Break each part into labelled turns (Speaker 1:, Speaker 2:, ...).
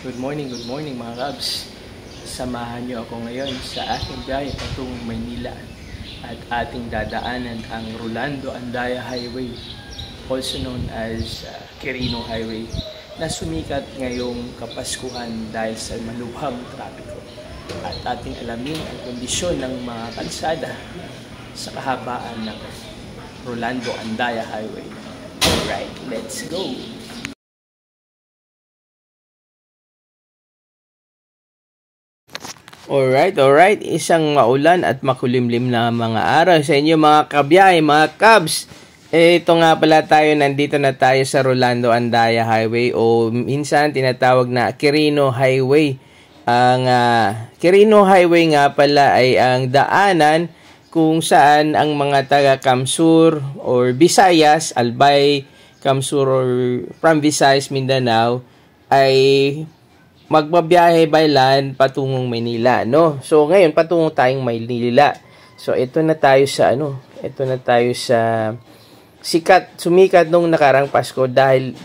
Speaker 1: Good morning mga Kabs. Samahan niyo ako ngayon sa aking biyahe patungong Maynila at ating dadaanan ang Rolando Andaya Highway, also known as Quirino Highway, na sumikat ngayong Kapaskuhan dahil sa malubhang trapiko. At ating alamin ang kondisyon ng mga kalsada sa kahabaan ng Rolando Andaya Highway. Alright, let's go! Alright. Isang maulan at makulimlim na mga araw sa inyo mga kabiyahe, mga Kabs. Ito nga pala tayo, nandito na tayo sa Rolando Andaya Highway o minsan tinatawag na Quirino Highway. Ang Quirino Highway nga pala ay ang daanan kung saan ang mga taga Kamsur or Visayas, Albay, Kamsur or from Visayas, Mindanao ay magbabiyahe by land patungong Maynila, no? So ngayon patungo tayong Maynila. So ito na tayo sa sumikat nung nakarang Pasko dahil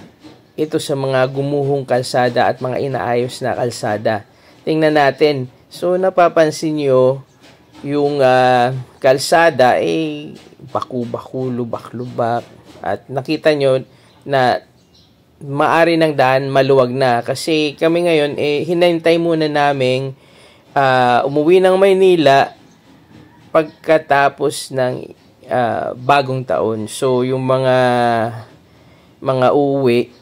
Speaker 1: ito sa mga gumuhong kalsada at mga inaayos na kalsada. Tingnan natin. So napapansin niyo yung kalsada baku-baku, lubak-lubak at nakita nyo na maari ng daan maluwag na kasi kami ngayon hinantay muna naming umuwi ng Maynila pagkatapos ng bagong taon. So yung mga uuwi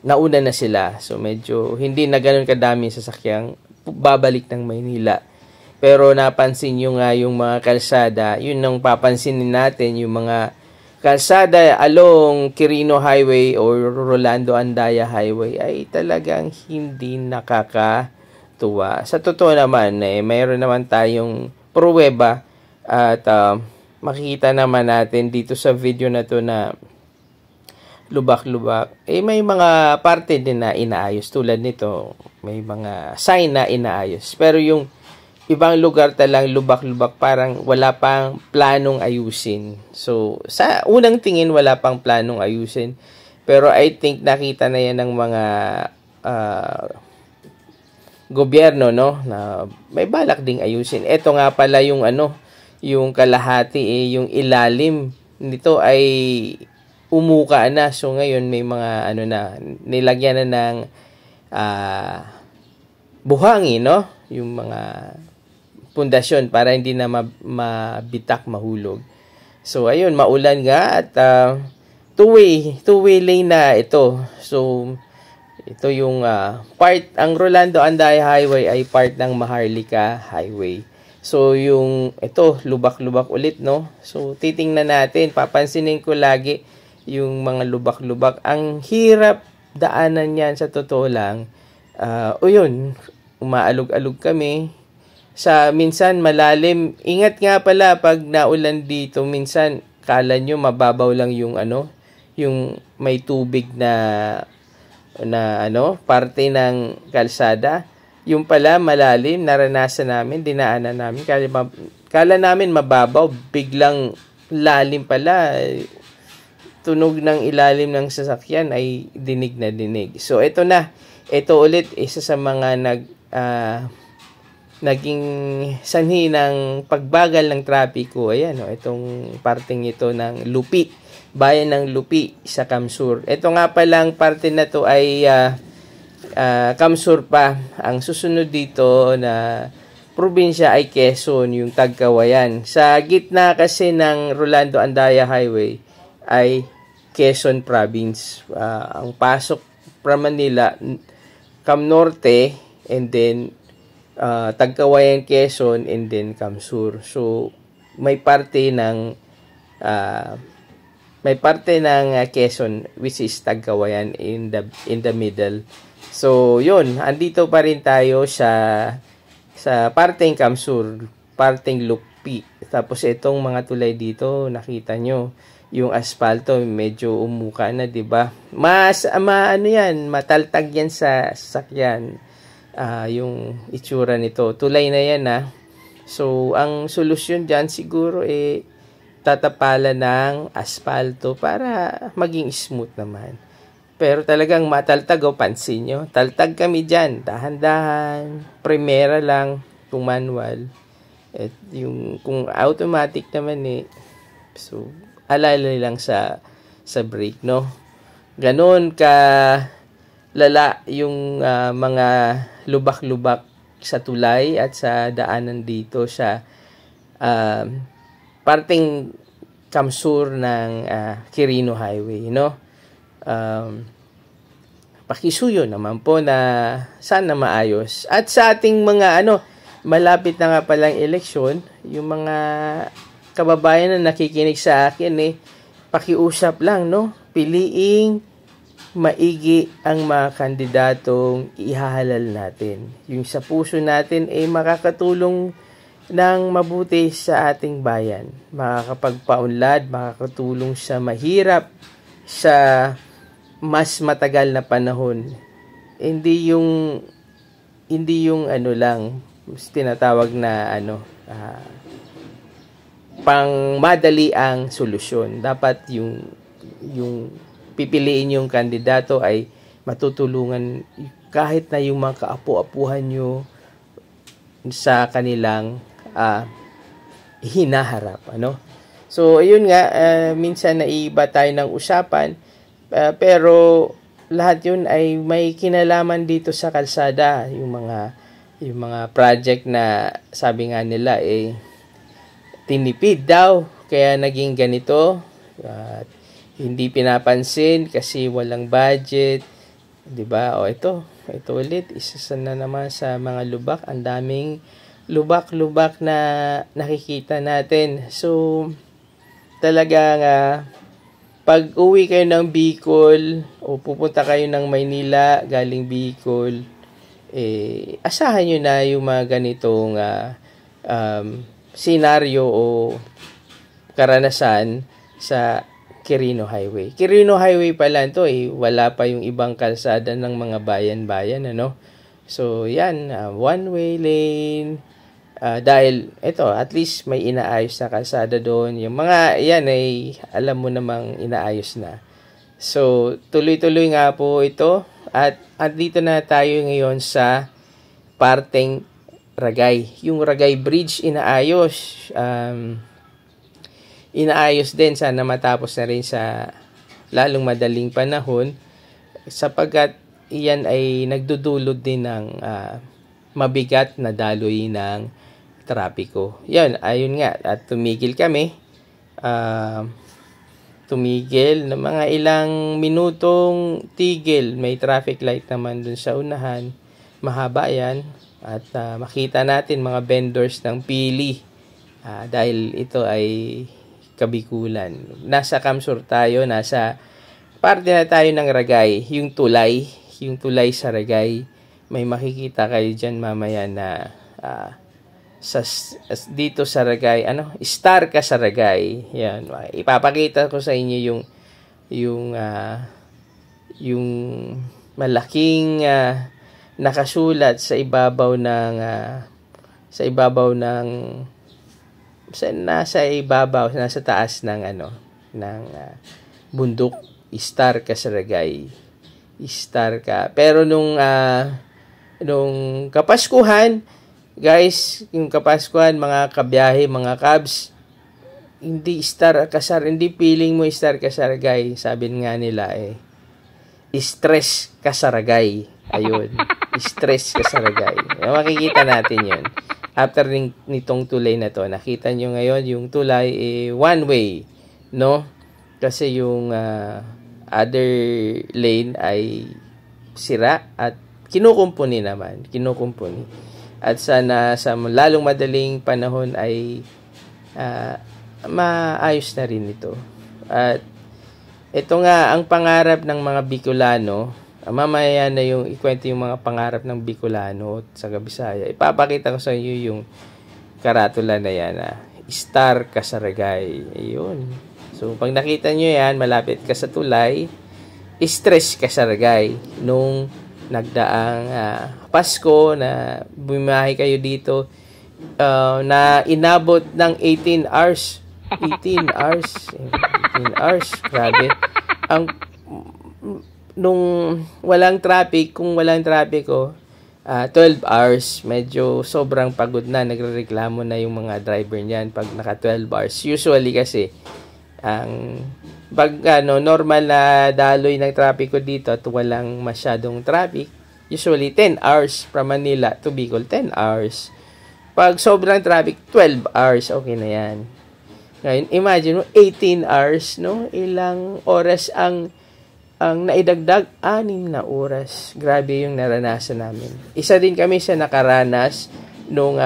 Speaker 1: nauna na sila. So medyo hindi na ganoon kadami sasakyang babalik ng Maynila. Pero napansin nyo nga yung mga kalsada, yun ang papansinin natin, yung mga kalsada along Quirino Highway or Rolando Andaya Highway ay talagang hindi nakakatuwa. Sa totoo naman, mayroon naman tayong pruweba at makikita naman natin dito sa video na to na lubak-lubak. May mga parte din na inaayos tulad nito. May mga sign na inaayos. Pero yung ibang lugar talang lubak-lubak, parang wala pang planong ayusin. So, sa unang tingin, wala pang planong ayusin. Pero I think nakita na yan ng mga gobyerno, no? Na may balak ding ayusin. Ito nga pala yung yung kalahati, yung ilalim nito ay umuka na. So, ngayon may mga nilagyan na ng buhangin, no? Yung mga pundasyon para hindi na mabitak, mahulog. So ayun, maulan nga at two-way lane na ito. So ito yung ang Rolando Andaya Highway ay part ng Maharlika Highway. So yung ito lubak-lubak ulit, no? So titingnan natin, papansinin ko lagi yung mga lubak-lubak. Ang hirap daanan yan sa totoo lang. Yun, umaalog-alog kami. Sa minsan malalim. Ingat nga pala pag naulan dito, minsan kala nyo mababaw lang yung yung may tubig na parte ng kalsada. Yung pala malalim, naranasan namin, dinaanan namin. Kala namin mababaw, biglang lalim pala. Tunog ng ilalim ng sasakyan ay dinig na dinig. So ito na. Ito ulit isa sa mga naging sanhi ng pagbagal ng trapiko. Ayan, itong parting ito ng Lupi, bayan ng Lupi sa Kamsur. Ito nga palang parte na to ay Kamsur pa. Ang susunod dito na probinsya ay Quezon, yung Tagkawayan. Sa gitna kasi ng Rolando Andaya Highway ay Quezon Province. Ang pasok from Manila, Cam Norte, and then Tagkawayan, Quezon, and then Kamsur. So may parte ng Quezon which is Tagkawayan in the middle. So yun, andito pa rin tayo sa parteng Kamsur, parteng Lupi. Tapos itong mga tulay dito, nakita nyo yung asfalto medyo umuka na, 'di ba? Mataltag yan sa sasakyan. Yung itsura nito. Tulay na yan, So, ang solusyon dyan siguro tatapalan ng asfalto para maging smooth naman. Pero talagang mataltag, o pansin nyo. Taltag kami dyan. Dahan-dahan. Primera lang kung manual. At yung kung automatic naman so alalay lang sa brake, no? Ganon ka lala yung mga lubak-lubak sa tulay at sa daanan dito sa parting kamsur ng Quirino Highway, no? Pakisuyo naman po na sana maayos. At sa ating mga malapit na nga palang eleksyon, yung mga kababayan na nakikinig sa akin, pakiusap lang, no? Piliing maigi ang mga kandidatong ihahalal natin. Yung sa puso natin ay makakatulong ng mabuti sa ating bayan. Makakapagpaunlad, makakatulong sa mahirap, sa mas matagal na panahon. Hindi yung lang tinatawag na pang madali ang solusyon. Dapat yung pipiliin yung kandidato ay matutulungan kahit na yung mga kaapu-apuhan nyo sa kanilang hinaharap, So ayun nga, minsan naiiba tayo ng usapan, pero lahat yun ay may kinalaman dito sa kalsada. Yung mga project na sabi nga nila tinipid daw kaya naging ganito, at hindi pinapansin kasi walang budget, 'di ba? O ito ulit, isa na naman sa mga lubak. Ang daming lubak-lubak na nakikita natin. So talagang pag uwi kayo ng Bicol o pupunta kayo ng Maynila galing Bicol, asahan nyo na yung mga ganitong senaryo o karanasan sa Quirino Highway. Quirino Highway pala ito, wala pa yung ibang kalsada ng mga bayan-bayan, So yan, one-way lane. Dahil ito, at least may inaayos na kalsada doon. Yung mga yan ay alam mo namang inaayos na. So tuloy-tuloy nga po ito, at dito na tayo ngayon sa parteng Ragay. Yung Ragay Bridge inaayos. Inaayos din, sana matapos na rin sa lalong madaling panahon, sapagkat iyan ay nagdudulot din ng mabigat na daloy ng trapiko. Ayun nga, at tumigil kami. Tumigil na mga ilang minutong tigil. May traffic light naman dun sa unahan. Mahaba yan. At makita natin mga vendors ng pili. Dahil ito ay Kabikulan. Nasa Kamsur tayo, nasa parte na tayo ng Ragay. Yung tulay sa Ragay. May makikita kayo dyan mamaya na dito sa Ragay, star ka sa Ragay. Yan, ipapakita ko sa inyo yung malaking nakasulat sa ibabaw ng nasa taas ng bundok. Star ka sa Ragay. Star ka. Pero nung Kapaskuhan, guys, yung Kapaskuhan, mga kabiyahe, mga cabs, hindi hindi feeling mo star ka sa Ragay. Sabi nga nila stress ka sa Ragay. Ayun, stress ka sa Ragay. Makikita natin yun. After nitong tulay na to, nakita nyo ngayon yung tulay one way, no? Kasi yung other lane ay sira at kinukumpuni. At sana sa lalong madaling panahon ay maayos na rin ito. At ito nga ang pangarap ng mga Bicolano. Mamaya na yung ikwento yung mga pangarap ng Bicolano sa Bisaya. Ipapakita ko sa inyo yung karatula na yan. Star ka sa Ragay. Ayun. So pag nakita nyo yan, malapit ka sa tulay, stress ka sa Ragay. Nung nagdaang Pasko na bumiyahe kayo dito, na inabot ng 18 hours. 18 hours. Grabe. nung kung walang traffic ko, 12 hours, medyo sobrang pagod na, nagrereklamo na yung mga driver niyan pag naka 12 hours. Usually kasi, ang normal na daloy ng traffic ko dito at walang masyadong traffic, usually 10 hours from Manila to Bicol, 10 hours. Pag sobrang traffic, 12 hours, okay na yan. Ngayon, imagine mo, 18 hours, no? Ilang oras ang naidagdag? 6 na oras. Grabe yung naranasan namin. Isa din kami sa nakaranas nung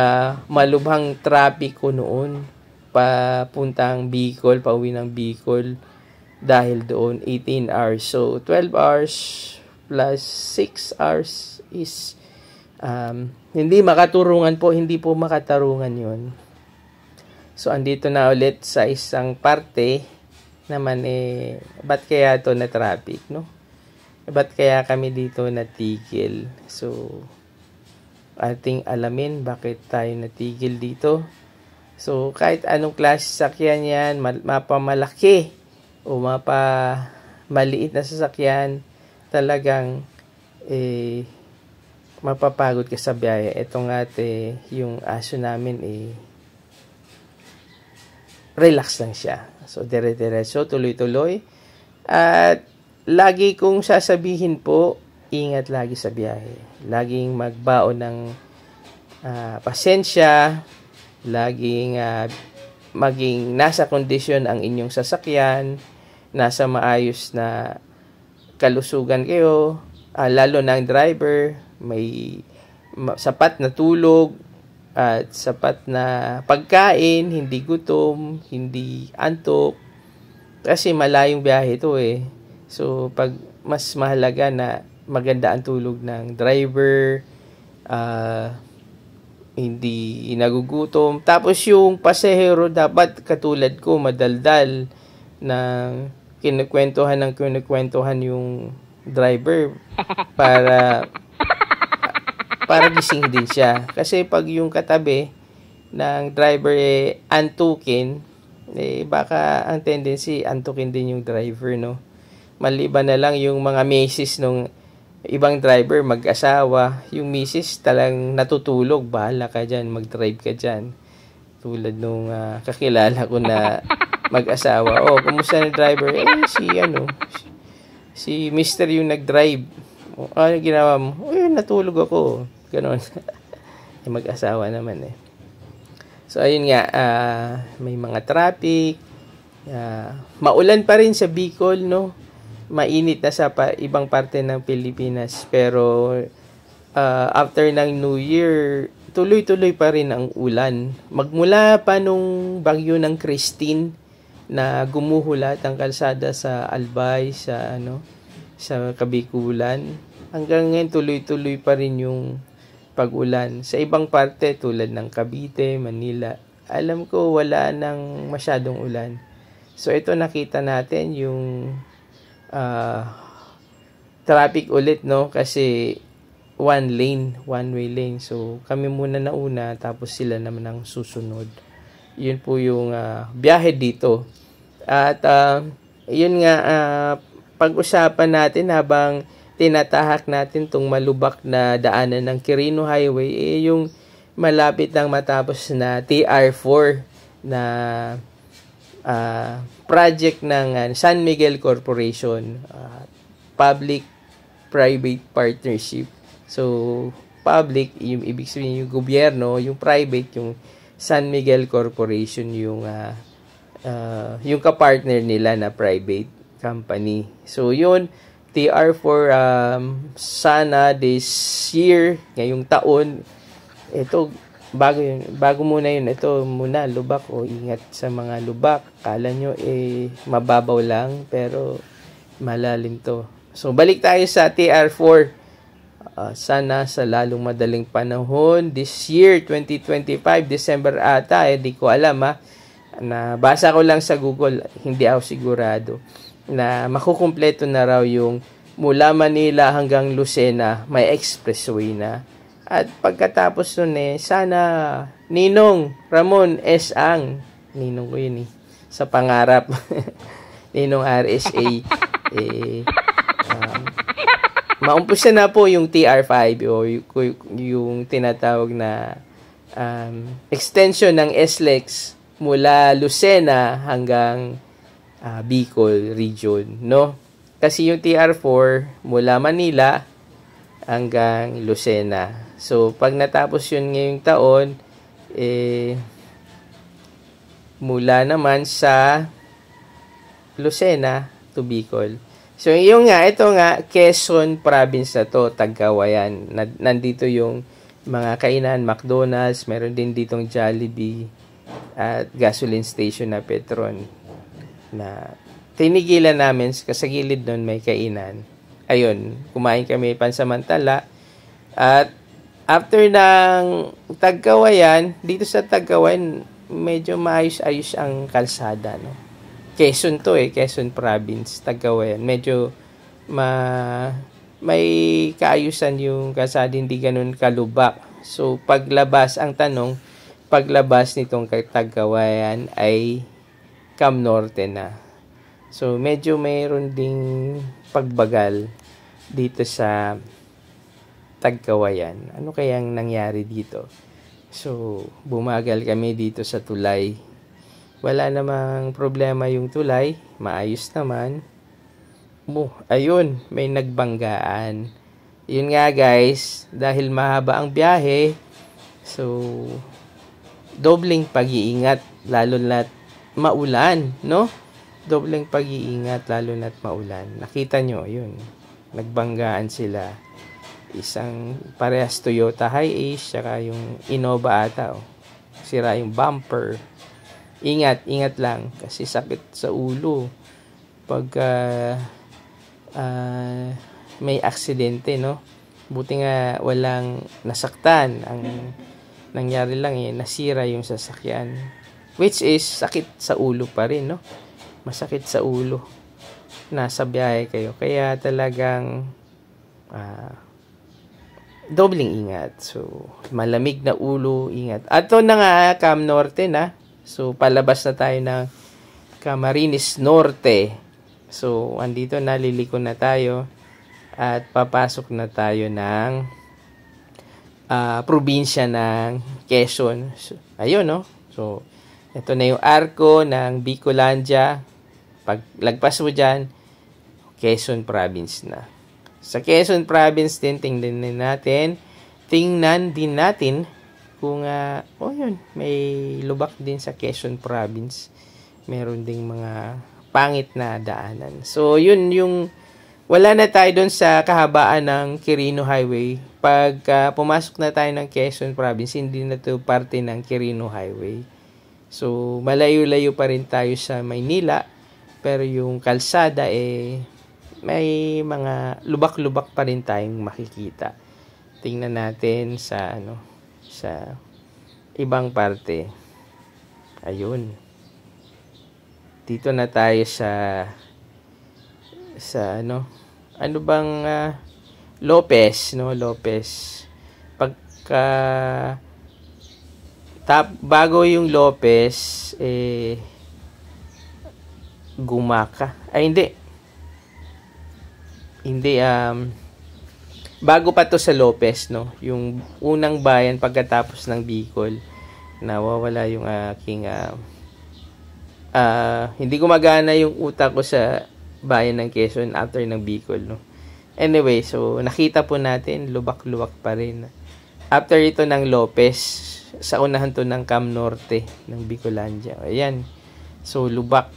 Speaker 1: malubhang traffic ko noon papuntang Bicol, pauwi ng Bicol dahil doon 18 hours. So 12 hours plus 6 hours is hindi po makatarungan yun. So andito na ulit sa isang parte naman ba't kaya to na traffic, no? Ba't kaya kami dito natigil? So ating alamin bakit tayo natigil dito. So kahit anong klase sasakyan yan, mapamalaki o maliit na sasakyan, talagang mapapagod ka sa biyahe. Ito nga yung aso namin relax lang siya. So, dire-diretso, tuloy-tuloy. At lagi kong sasabihin po, ingat lagi sa biyahe. Laging magbaon ng pasensya. Laging maging nasa kondisyon ang inyong sasakyan. Nasa maayos na kalusugan kayo. Lalo na ang driver. May sapat na tulog. At sapat na pagkain, hindi gutom, hindi antok. Kasi malayong biyahe ito So, mas mahalaga na maganda ang tulog ng driver, hindi nagugutom. Tapos yung pasahero dapat katulad ko, madaldal na kinukwentuhan yung driver para gising din siya. Kasi pag yung katabi ng driver antukin, baka ang tendency antukin din yung driver, no? Maliban na lang yung mga misis nung ibang driver, mag-asawa. Yung misis talang natutulog, bahala ka dyan, mag-drive ka dyan. Tulad nung kakilala ko na mag-asawa. Kumusta na driver? Si Mr. yung nag-drive. Ano ginawa mo? Natulog ako. Ganon. Mag-asawa naman So, ayun nga. May mga traffic. Maulan pa rin sa Bicol, no? Mainit na sa ibang parte ng Pilipinas. Pero, after ng New Year, tuloy-tuloy pa rin ang ulan. Magmula pa nung bagyo ng Christine na gumuhulat ang kalsada sa Albay, sa Kabikulan. Hanggang ngayon, tuloy-tuloy pa rin yung pag-ulan. Sa ibang parte, tulad ng Cavite, Manila, alam ko wala nang masyadong ulan. So, ito nakita natin yung traffic ulit, no? Kasi one-way lane. So, kami muna nauna, tapos sila naman ang susunod. Yun po yung biyahe dito. At, yun nga, pag-usapan natin habang tinatahak natin tong malubak na daanan ng Quirino Highway, yung malapit lang matapos na TR4 na project ng San Miguel Corporation, public-private partnership. So, public, yung ibig sabihin yung gobyerno, yung private, yung San Miguel Corporation, yung kapartner nila na private company. So, yun, TR4, sana this year, ngayong taon, ito, bago muna yun, ito muna, lubak, ingat sa mga lubak. Kala nyo, mababaw lang, pero malalim to. So, balik tayo sa TR4. Sana sa lalong madaling panahon, this year, 2025, December ata, di ko alam nabasa ko lang sa Google, hindi ako sigurado, na makukumpleto na raw yung mula Manila hanggang Lucena, may expressway na. At pagkatapos nun sana Ninong Ramon S. Ang, ninong ko yun sa pangarap, Ninong RSA, maumpisa na po yung TR5 o yung tinatawag na extension ng SLEX mula Lucena hanggang Bicol region, no? Kasi yung TR4 mula Manila hanggang Lucena. So, pag natapos yun ngayong taon, mula naman sa Lucena to Bicol. So, ito nga, Quezon province na to, Tagkawayan. Nandito yung mga kainan, McDonald's, meron din ditong Jollibee at gasoline station na Petron na tinigilan namin kasi sa gilid nun may kainan. Ayun, kumain kami pansamantala. At after ng Tagkawayan, dito sa Tagkawayan, medyo maayos-ayos ang kalsada, no? Quezon to Quezon province, Tagkawayan. Medyo may kaayusan yung kalsada, hindi ganun kalubak. So, paglabas, ang tanong, paglabas nitong Tagkawayan ay Cam Norte na. So, medyo mayroon ding pagbagal dito sa Tagkawayan. Ano kayang nangyari dito? So, bumagal kami dito sa tulay. Wala namang problema yung tulay. Maayos naman. Ayun, may nagbanggaan. Yun nga guys, dahil mahaba ang biyahe, so, dobleng pag-iingat, lalo na't maulan, no? Dobleng pag-iingat, lalo na't maulan. Nakita nyo, yun, nagbanggaan sila. Isang parehas Toyota Hi-Ace, saka yung Innova ata, sira yung bumper. Ingat lang, kasi sakit sa ulo. Pagka may aksidente, no? Buti nga walang nasaktan. Ang nangyari lang nasira yung sasakyan. Which is, sakit sa ulo pa rin, no? Masakit sa ulo. Nasa biyahe kayo. Kaya talagang dobling ingat. So, malamig na ulo, ingat. Ato na nga, Cam Norte na. So, palabas na tayo ng Camarines Norte. So, andito na, liliko na tayo. At papasok na tayo ng probinsya ng Quezon. So, ayun, no? So, ito na yung arko ng Bicolandia. Pag lagpas mo dyan, Quezon Province na. Sa Quezon Province din, tingnan din natin kung, yun, may lubak din sa Quezon Province. Meron ding mga pangit na daanan. So, yun yung, wala na tayo doon sa kahabaan ng Quirino Highway. Pag pumasok na tayo ng Quezon Province, hindi na to parte ng Quirino Highway. So, malayo-layo pa rin tayo sa Maynila. Pero yung kalsada, may mga lubak-lubak pa rin tayong makikita. Tingnan natin sa sa ibang parte. Ayun. Dito na tayo sa ano bang Lopez, no? Lopez. Pagka bago yung Lopez, Gumaka. Ay, hindi, bago pa to sa Lopez, no? Yung unang bayan pagkatapos ng Bicol, nawawala yung aking hindi gumagana yung utak ko sa bayan ng Quezon after ng Bicol, no? Anyway, so nakita po natin lubak-lubak pa rin. After ito ng Lopez, sa unahan to ng Cam Norte ng Bicolandia. Ayan. So lubak.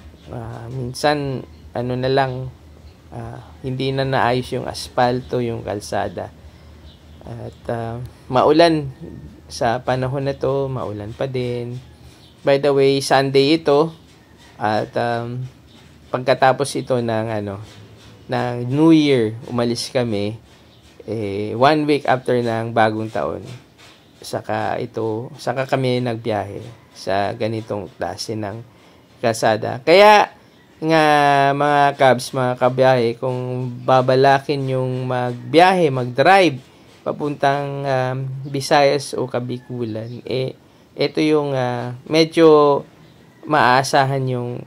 Speaker 1: Minsan na lang, hindi na naayos yung asfalto, yung kalsada. At maulan sa panahon na to, maulan pa din. By the way, Sunday ito. At pagkatapos ito ng New Year, umalis kami 1 week after ng bagong taon. Saka kami nagbiyahe sa ganitong klase ng kalsada. Kaya nga mga cabs, mga kabiyahe, kung babalakin yung magbiyahe, mag-drive papuntang Visayas o Kabikulan, ito yung medyo maaasahan yung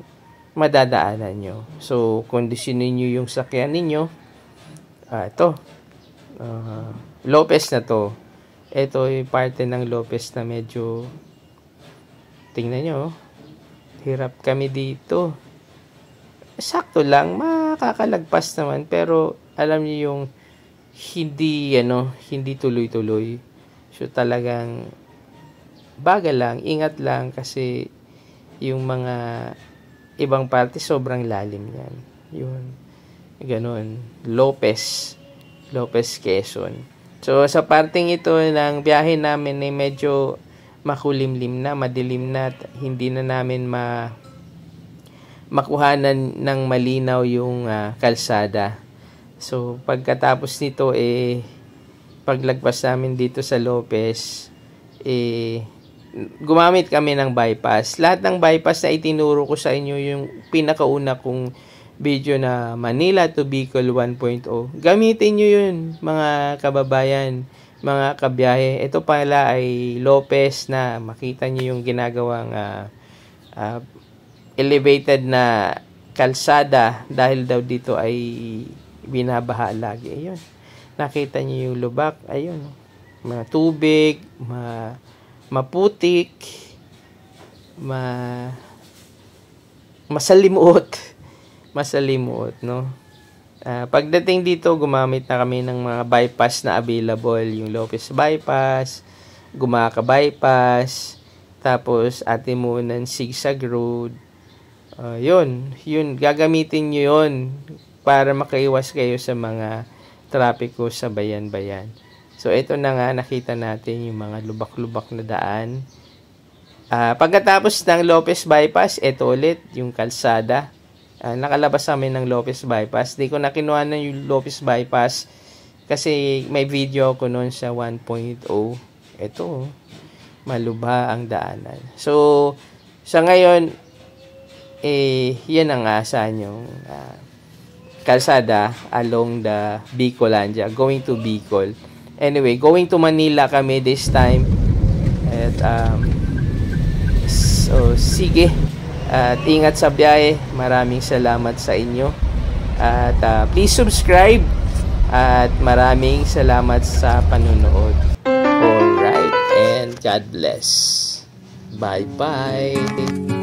Speaker 1: madadaanan nyo. So, kondisyonin nyo yung sakyan ninyo. Ito, Lopez na to. Ito yung parte ng Lopez na medyo, tingnan nyo, hirap kami dito. Sakto lang, makakalagpas naman, pero alam niyo yung hindi tuloy-tuloy. So talagang bagal lang, ingat lang kasi yung mga ibang parte sobrang lalim yan. Yun. Ganon. Lopez, Quezon. So sa parting ito ng biyahe namin ay medyo makulimlim na, madilim na, hindi na namin makuhanan ng malinaw yung kalsada. So pagkatapos nito paglagpas namin dito sa Lopez, gumamit kami ng bypass. Lahat ng bypass na itinuro ko sa inyo, yung pinakauna kong video na Manila to Bicol 1.0. Gamitin nyo yun, mga kababayan, mga kabiyahe. Ito pala ay Lopez na makita nyo yung ginagawang elevated na kalsada dahil daw dito ay binabaha lagi. Ayun. Nakita nyo yung lubak. Ayun. Mga tubig, maputik, masalimuot, no? Pagdating dito, gumamit na kami ng mga bypass na available. Yung Lopez bypass, Gumaca bypass, tapos Atimunan zigzag road. Yun, gagamitin nyo yun para makaiwas kayo sa mga trapiko sa bayan-bayan. So, ito na nga, nakita natin yung mga lubak-lubak na daan. Pagkatapos ng Lopez bypass, ito ulit, yung kalsada. Nakalabas namin ng Lopez bypass. Di ko na kinuha na yung Lopez bypass kasi may video ko noon sa 1.0. Ito, malubha ang daanan. So, sa ngayon, yan ang asahan yung kalsada along the Bicolandia, going to Bicol. Anyway, going to Manila kami this time. At, so, sige. At ingat sa biyahe. Maraming salamat sa inyo. At please subscribe. At maraming salamat sa panunood. Alright. And God bless. Bye-bye.